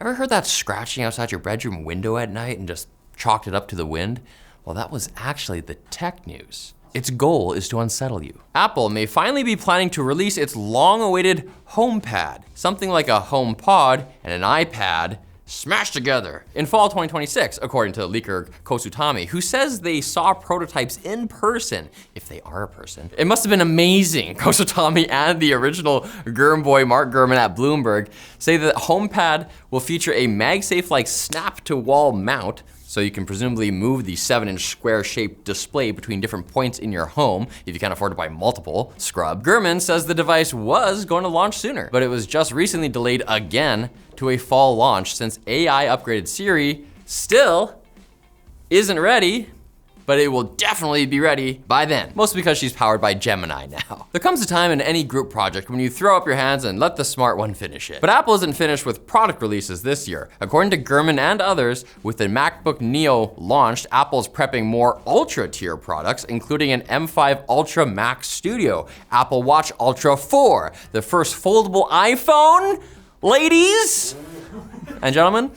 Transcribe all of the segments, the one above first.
Ever heard that scratching outside your bedroom window at night and just chalked it up to the wind? Well, that was actually the tech news. Its goal is to unsettle you. Apple may finally be planning to release its long-awaited HomePad, something like a HomePod and an iPad smashed together in fall 2026, according to leaker Kosutami, who says they saw prototypes in person, if they are a person. It must have been amazing. Kosutami and the original Gurm boy Mark Gurman at Bloomberg say that HomePad will feature a MagSafe-like snap-to-wall mount, so you can presumably move the 7-inch square-shaped display between different points in your home if you can't afford to buy multiple. Scrub. Gurman says the device was going to launch sooner, but it was just recently delayed again to a fall launch since AI upgraded Siri still isn't ready, but it will definitely be ready by then, mostly because she's powered by Gemini now. There comes a time in any group project when you throw up your hands and let the smart one finish it. But Apple isn't finished with product releases this year. According to Gurman and others, with the MacBook Neo launched, Apple's prepping more ultra-tier products, including an M5 Ultra Mac Studio, Apple Watch Ultra 4, the first foldable iPhone, ladies and gentlemen,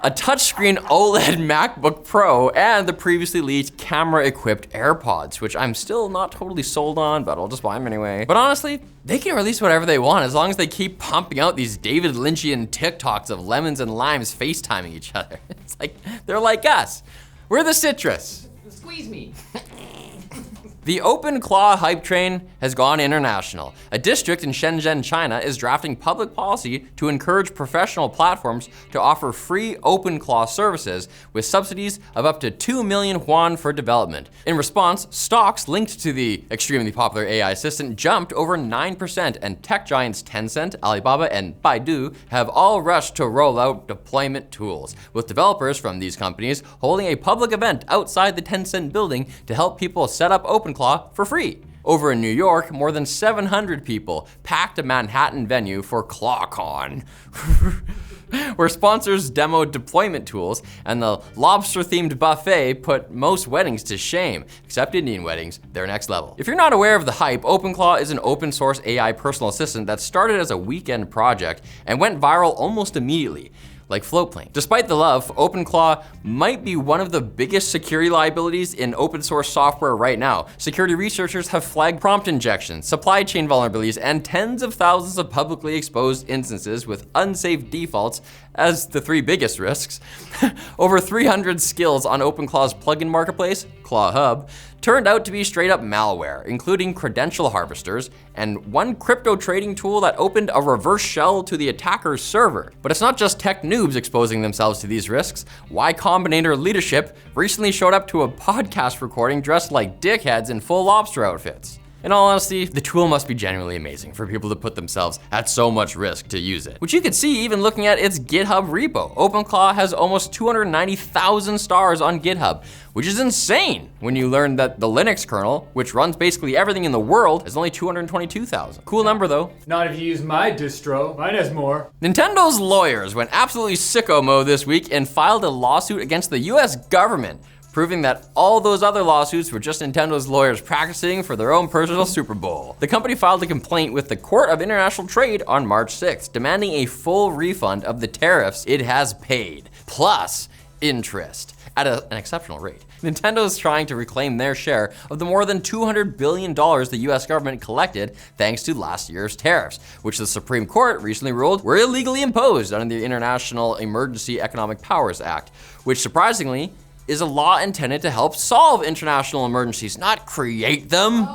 a touchscreen OLED MacBook Pro, and the previously leaked camera-equipped AirPods, which I'm still not totally sold on, but I'll just buy them anyway. But honestly, they can release whatever they want as long as they keep pumping out these David Lynchian TikToks of lemons and limes FaceTiming each other. It's like, they're like us. We're the citrus. Squeeze me. The OpenClaw hype train has gone international. A district in Shenzhen, China is drafting public policy to encourage professional platforms to offer free OpenClaw services with subsidies of up to 2 million yuan for development. In response, stocks linked to the extremely popular AI assistant jumped over 9%, and tech giants Tencent, Alibaba, and Baidu have all rushed to roll out deployment tools, with developers from these companies holding a public event outside the Tencent building to help people set up OpenClaw for free. Over in New York, more than 700 people packed a Manhattan venue for ClawCon, where sponsors demoed deployment tools, and the lobster-themed buffet put most weddings to shame, except Indian weddings, they're next level. If you're not aware of the hype, OpenClaw is an open source AI personal assistant that started as a weekend project and went viral almost immediately, like Floatplane. Despite the love, OpenClaw might be one of the biggest security liabilities in open source software right now. Security researchers have flagged prompt injection, supply chain vulnerabilities, and tens of thousands of publicly exposed instances with unsafe defaults as the 3 biggest risks. Over 300 skills on OpenClaw's plugin marketplace, Claw Hub, turned out to be straight up malware, including credential harvesters and one crypto trading tool that opened a reverse shell to the attacker's server. But it's not just tech noobs exposing themselves to these risks. Y Combinator leadership recently showed up to a podcast recording dressed like dickheads in full lobster outfits. In all honesty, the tool must be genuinely amazing for people to put themselves at so much risk to use it, which you could see even looking at its GitHub repo. OpenClaw has almost 290,000 stars on GitHub, which is insane when you learn that the Linux kernel, which runs basically everything in the world, is only 222,000. Cool number though. Not if you use my distro, mine has more. Nintendo's lawyers went absolutely sicko mode this week and filed a lawsuit against the US government, proving that all those other lawsuits were just Nintendo's lawyers practicing for their own personal Super Bowl. The company filed a complaint with the Court of International Trade on March 6th, demanding a full refund of the tariffs it has paid, plus interest, at an exceptional rate. Nintendo is trying to reclaim their share of the more than $200 billion the US government collected thanks to last year's tariffs, which the Supreme Court recently ruled were illegally imposed under the International Emergency Economic Powers Act, which surprisingly is a law intended to help solve international emergencies, not create them.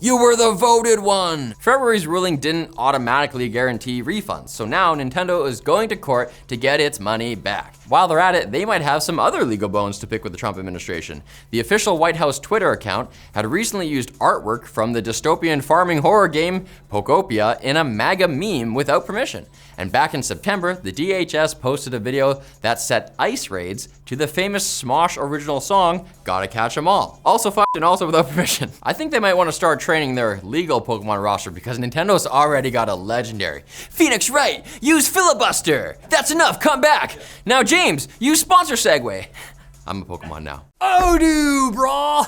You were the voted one! February's ruling didn't automatically guarantee refunds, so now Nintendo is going to court to get its money back. While they're at it, they might have some other legal bones to pick with the Trump administration. The official White House Twitter account had recently used artwork from the dystopian farming horror game Pokopia in a MAGA meme without permission. And back in September, the DHS posted a video that set ice raids to the famous Smosh original song, Gotta Catch 'Em All. Also fucked and also without permission. I think they might want to start training their legal Pokemon roster because Nintendo's already got a legendary. Phoenix Wright, use filibuster! That's enough, come back! Now James, use sponsor segue. I'm a Pokemon now. Odoo, bro.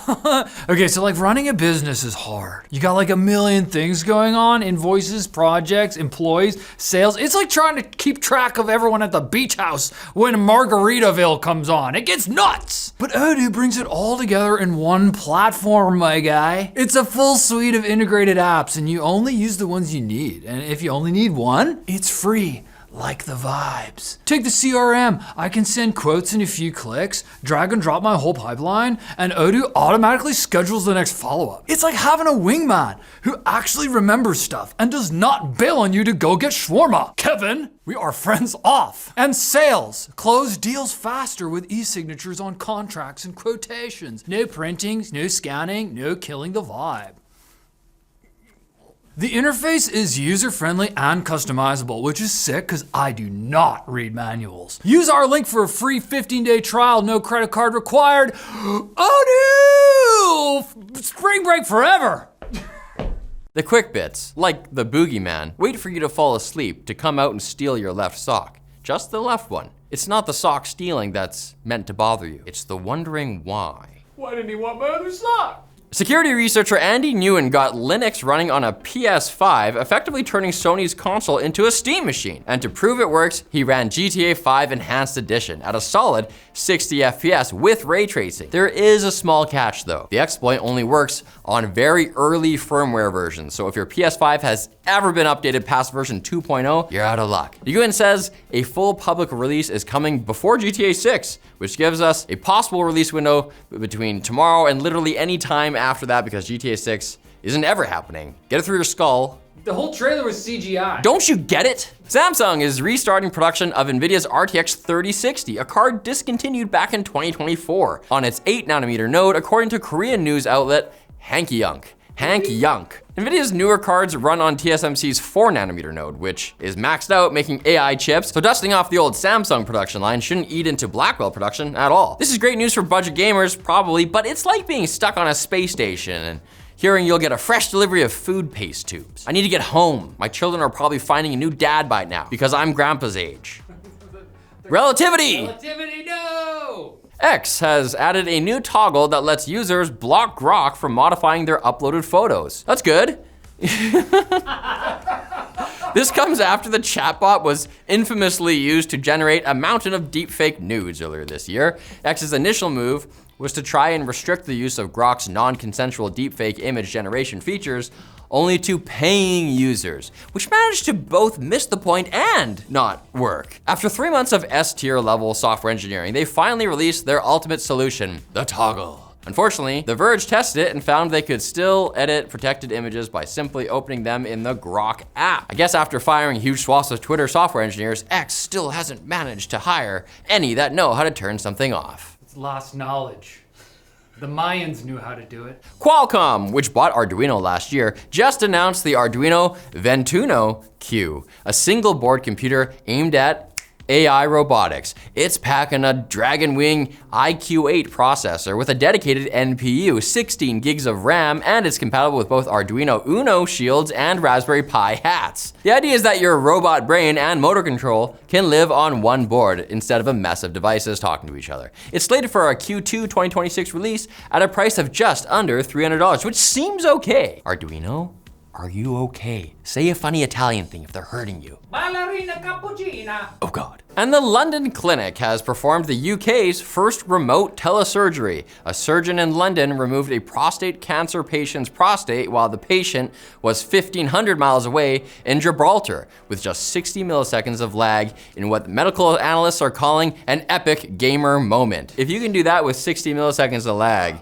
Okay, so like running a business is hard. You got like a million things going on, invoices, projects, employees, sales. It's like trying to keep track of everyone at the beach house when Margaritaville comes on. It gets nuts. But Odoo brings it all together in one platform, my guy. It's a full suite of integrated apps and you only use the ones you need. And if you only need one, it's free. Like the vibes. Take the CRM. I can send quotes in a few clicks, drag and drop my whole pipeline, and Odoo automatically schedules the next follow-up. It's like having a wingman who actually remembers stuff and does not bail on you to go get shawarma. Kevin, we are friends off. And sales. Close deals faster with e-signatures on contracts and quotations. No printing, no scanning, no killing the vibe. The interface is user-friendly and customizable, which is sick because I do not read manuals. Use our link for a free 15-day trial, no credit card required. Oh no! Spring break forever! The quick bits, like the boogeyman, wait for you to fall asleep to come out and steal your left sock. Just the left one. It's not the sock stealing that's meant to bother you. It's the wondering why. Why didn't he want my other sock? Security researcher Andy Nguyen got Linux running on a PS5, effectively turning Sony's console into a Steam machine. And to prove it works, he ran GTA 5 Enhanced Edition at a solid 60 FPS with ray tracing. There is a small catch though. The exploit only works on very early firmware versions, so if your PS5 has ever been updated past version 2.0, you're out of luck. Nguyen says a full public release is coming before GTA 6, which gives us a possible release window between tomorrow and literally any time after that, because GTA 6 isn't ever happening. Get it through your skull. The whole trailer was CGI. Don't you get it? Samsung is restarting production of Nvidia's RTX 3060, a card discontinued back in 2024 on its 8nm node, according to Korean news outlet Hankeyunk. Nvidia's newer cards run on TSMC's 4nm node, which is maxed out, making AI chips, so dusting off the old Samsung production line shouldn't eat into Blackwell production at all. This is great news for budget gamers, probably, but it's like being stuck on a space station and hearing you'll get a fresh delivery of food paste tubes. I need to get home. My children are probably finding a new dad by now, because I'm grandpa's age. Relativity! Relativity, no! X has added a new toggle that lets users block Grok from modifying their uploaded photos. That's good. This comes after the chatbot was infamously used to generate a mountain of deepfake nudes earlier this year. X's initial move was to try and restrict the use of Grok's non-consensual deepfake image generation features only to paying users, which managed to both miss the point and not work. After 3 months of S-tier level software engineering, they finally released their ultimate solution, the toggle. Unfortunately, The Verge tested it and found they could still edit protected images by simply opening them in the Grok app. I guess after firing huge swaths of Twitter software engineers, X still hasn't managed to hire any that know how to turn something off. It's lost knowledge. The Mayans knew how to do it. Qualcomm, which bought Arduino last year, just announced the Arduino Ventuo Q, a single board computer aimed at AI robotics. It's packing a Dragon Wing iQ8 processor with a dedicated NPU, 16 gigs of RAM, and it's compatible with both Arduino Uno shields and Raspberry Pi hats. The idea is that your robot brain and motor control can live on one board instead of a mess of devices talking to each other. It's slated for a Q2 2026 release at a price of just under $300, which seems okay. Arduino, are you okay? Say a funny Italian thing if they're hurting you. Ballerina cappuccina. Oh God. And the London Clinic has performed the UK's first remote telesurgery. A surgeon in London removed a prostate cancer patient's prostate while the patient was 1,500 miles away in Gibraltar, with just 60 milliseconds of lag in what medical analysts are calling an epic gamer moment. If you can do that with 60 milliseconds of lag,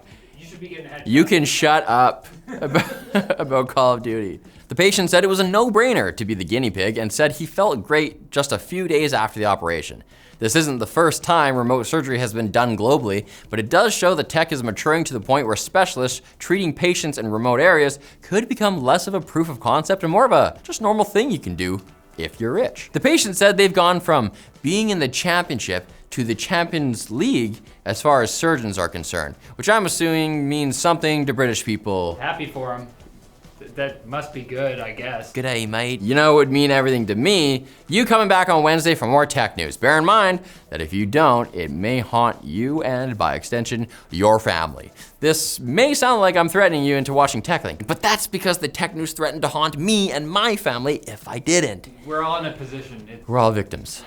you can shut up about Call of Duty. The patient said it was a no-brainer to be the guinea pig and said he felt great just a few days after the operation. This isn't the first time remote surgery has been done globally, but it does show the tech is maturing to the point where specialists treating patients in remote areas could become less of a proof of concept and more of a just normal thing you can do if you're rich. The patient said they've gone from being in the championship to the Champions League as far as surgeons are concerned, which I'm assuming means something to British people. Happy for them. that must be good, I guess. G'day, mate. You know, it would mean everything to me, you coming back on Wednesday for more tech news. Bear in mind that if you don't, it may haunt you and, by extension, your family. This may sound like I'm threatening you into watching TechLink, but that's because the tech news threatened to haunt me and my family if I didn't. We're all in a position. We're all victims.